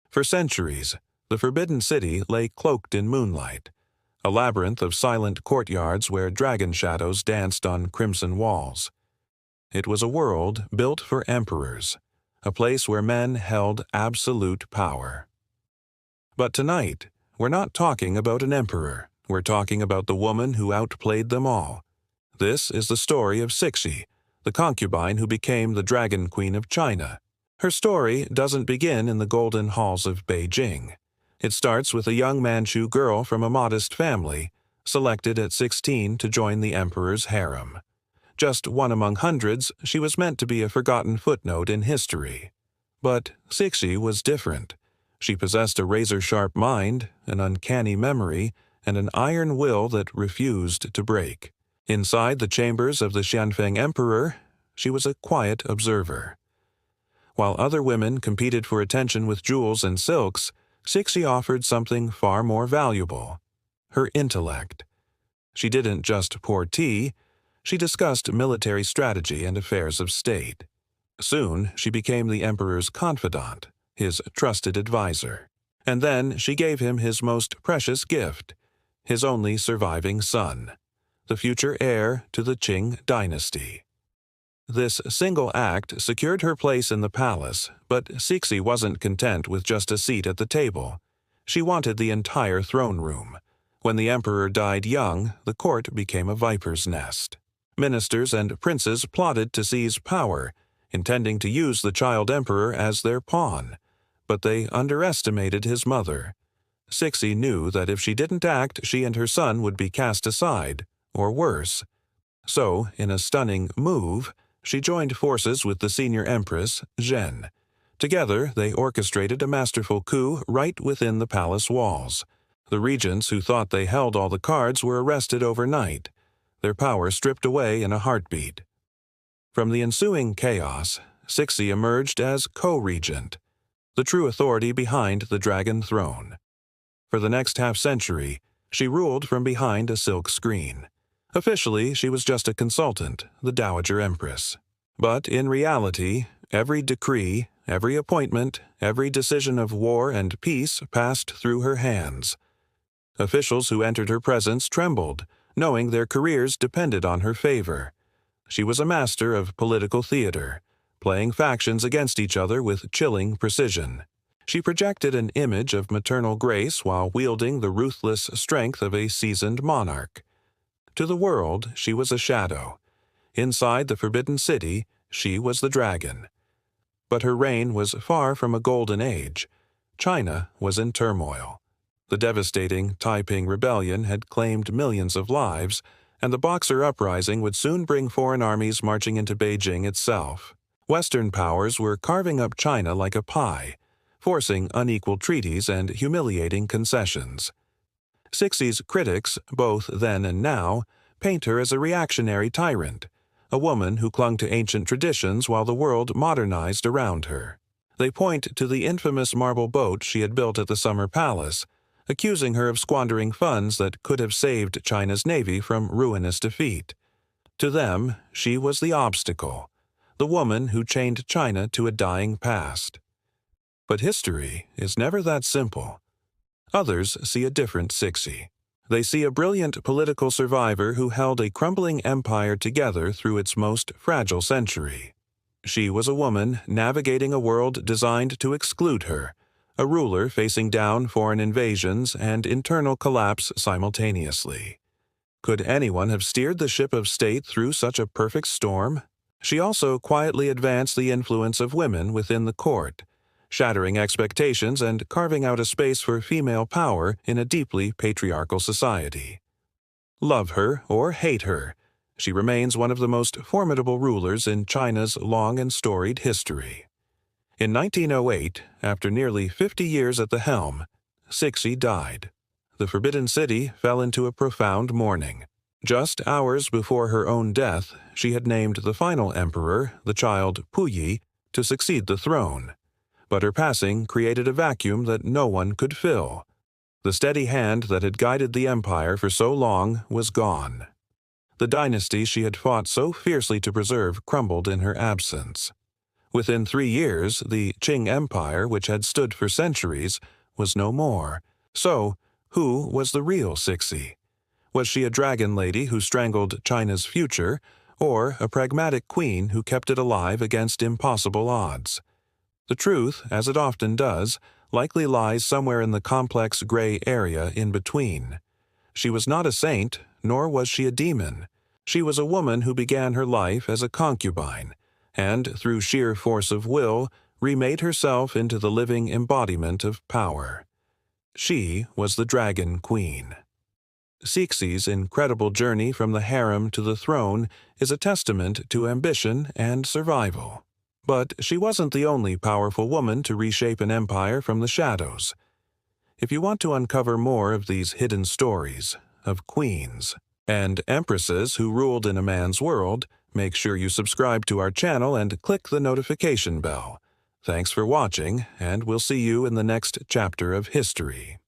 For centuries, the Forbidden City lay cloaked in moonlight, a labyrinth of silent courtyards where dragon shadows danced on crimson walls. It was a world built for emperors, a place where men held absolute power. But tonight, we're not talking about an emperor. We're talking about the woman who outplayed them all. This is the story of Cixi, the concubine who became the Dragon Queen of China. Her story doesn't begin in the golden halls of Beijing. It starts with a young Manchu girl from a modest family, selected at 16 to join the emperor's harem. Just one among hundreds, she was meant to be a forgotten footnote in history. But Cixi was different. She possessed a razor-sharp mind, an uncanny memory, and an iron will that refused to break. Inside the chambers of the Xianfeng Emperor, she was a quiet observer. While other women competed for attention with jewels and silks, Cixi offered something far more valuable: her intellect. She didn't just pour tea, she discussed military strategy and affairs of state. Soon, she became the emperor's confidant, his trusted advisor. And then she gave him his most precious gift, his only surviving son, the future heir to the Qing dynasty. This single act secured her place in the palace, but Cixi wasn't content with just a seat at the table. She wanted the entire throne room. When the emperor died young, the court became a viper's nest. Ministers and princes plotted to seize power, intending to use the child emperor as their pawn. But they underestimated his mother. Cixi knew that if she didn't act, she and her son would be cast aside, or worse. So, in a stunning move, she joined forces with the senior empress, Zhen. Together, they orchestrated a masterful coup right within the palace walls. The regents who thought they held all the cards were arrested overnight, their power stripped away in a heartbeat. From the ensuing chaos, Cixi emerged as co-regent, the true authority behind the dragon throne. For the next half-century, she ruled from behind a silk screen. Officially, she was just a consultant, the Dowager Empress. But in reality, every decree, every appointment, every decision of war and peace passed through her hands. Officials who entered her presence trembled, knowing their careers depended on her favor. She was a master of political theater, playing factions against each other with chilling precision. She projected an image of maternal grace while wielding the ruthless strength of a seasoned monarch. To the world, she was a shadow. Inside the Forbidden City, she was the dragon. But her reign was far from a golden age. China was in turmoil. The devastating Taiping Rebellion had claimed millions of lives, and the Boxer Uprising would soon bring foreign armies marching into Beijing itself. Western powers were carving up China like a pie, forcing unequal treaties and humiliating concessions. Cixi's critics, both then and now, paint her as a reactionary tyrant, a woman who clung to ancient traditions while the world modernized around her. They point to the infamous marble boat she had built at the Summer Palace, accusing her of squandering funds that could have saved China's navy from ruinous defeat. To them, she was the obstacle, the woman who chained China to a dying past. But history is never that simple. Others see a different Cixi. They see a brilliant political survivor who held a crumbling empire together through its most fragile century. She was a woman navigating a world designed to exclude her, a ruler facing down foreign invasions and internal collapse simultaneously. Could anyone have steered the ship of state through such a perfect storm? She also quietly advanced the influence of women within the court, shattering expectations and carving out a space for female power in a deeply patriarchal society. Love her or hate her, she remains one of the most formidable rulers in China's long and storied history. In 1908, after nearly 50 years at the helm, Cixi died. The Forbidden City fell into a profound mourning. Just hours before her own death, she had named the final emperor, the child Puyi, to succeed the throne. But her passing created a vacuum that no one could fill. The steady hand that had guided the empire for so long was gone. The dynasty she had fought so fiercely to preserve crumbled in her absence. Within 3 years, the Qing Empire, which had stood for centuries, was no more. So, who was the real Cixi? Was she a dragon lady who strangled China's future, or a pragmatic queen who kept it alive against impossible odds? The truth, as it often does, likely lies somewhere in the complex gray area in between. She was not a saint, nor was she a demon. She was a woman who began her life as a concubine, and, through sheer force of will, remade herself into the living embodiment of power. She was the Dragon Queen. Cixi's incredible journey from the harem to the throne is a testament to ambition and survival. But she wasn't the only powerful woman to reshape an empire from the shadows. If you want to uncover more of these hidden stories of queens and empresses who ruled in a man's world, make sure you subscribe to our channel and click the notification bell. Thanks for watching, and we'll see you in the next chapter of history.